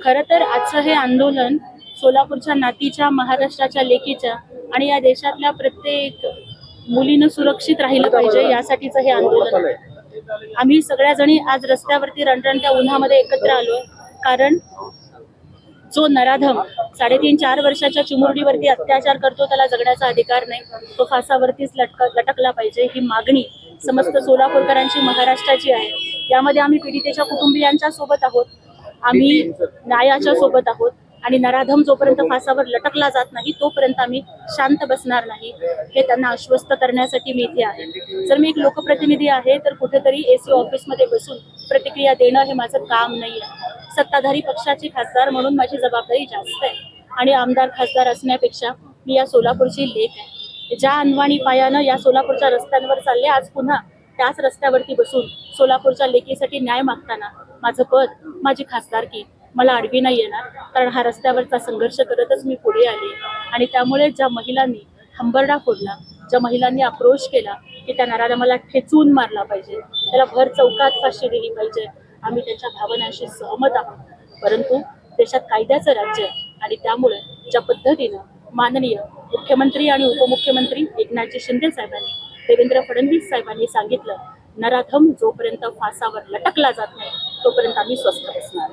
खरं तर आजचं हे आंदोलन सोलापूरच्या नातीच्या, महाराष्ट्राच्या लेकीच्या आणि या देशातल्या प्रत्येक मुलीनं सुरक्षित राहिलं पाहिजे यासाठीचं हे आंदोलन आहे. आम्ही सगळ्या जणी आज रस्त्यावरती रणरणत्या उन्हामध्ये एकत्र आलोय, कारण जो नराधम 3.5-4 वर्षाच्या चिमुरडीवरती अत्याचार करतो त्याला जगण्याचा अधिकार नाही, तो फासावरतीच लटकला पाहिजे, ही मागणी समस्त सोलापूरकरांची, महाराष्ट्राची आहे. यामध्ये आम्ही पीडितेच्या कुटुंबियांच्या सोबत आहोत, आम्ही न्यायाच्या सोबत आहोत आणि नराधम जोपर्यंत फासावर लटकला जात नाही तोपर्यंत आम्ही शांत बसणार नाही, हे त्यांना आश्वस्त करण्यासाठी मी इथे आहे. जर मी एक लोकप्रतिनिधी आहे तर कुठेतरी एसी ऑफिसमध्ये बसून प्रतिक्रिया देणं हे माझं काम नाही आहे. सत्ताधारी पक्षाची खासदार म्हणून माझी जबाबदारी जास्त आहे आणि आमदार खासदार असण्यापेक्षा मी या सोलापूरची लेक आहे. ज्या अनवाणी पायानं या सोलापूरच्या रस्त्यांवर चालले, आज पुन्हा त्याच रस्त्यावरती बसून सोलापूरच्या लेकीसाठी न्याय मागताना माझं पद, माझी खासदारकी मला आडवी नाही येणार, कारण हा रस्त्यावरचा संघर्ष करतच मी पुढे आले. आणि त्यामुळे ज्या महिलांनी हंबरडा फोडला, ज्या महिलांनी आक्रोश केला की त्या नराधमाला ठेचून मारला पाहिजे, त्याला भर चौकात फाशी दिली पाहिजे, आम्ही त्यांच्या भावनांशी सहमत आहोत. परंतु देशात कायद्याचं राज्य आहे आणि त्यामुळे ज्या पद्धतीनं माननीय मुख्यमंत्री आणि उपमुख्यमंत्री एकनाथजी शिंदे साहेबांनी, देवेंद्र फडणवीस साहेबांनी सांगितलं, नराधम जोपर्यंत फासावर लटकला जात नाही तोपर्यंत आम्ही स्वस्थ बसणार.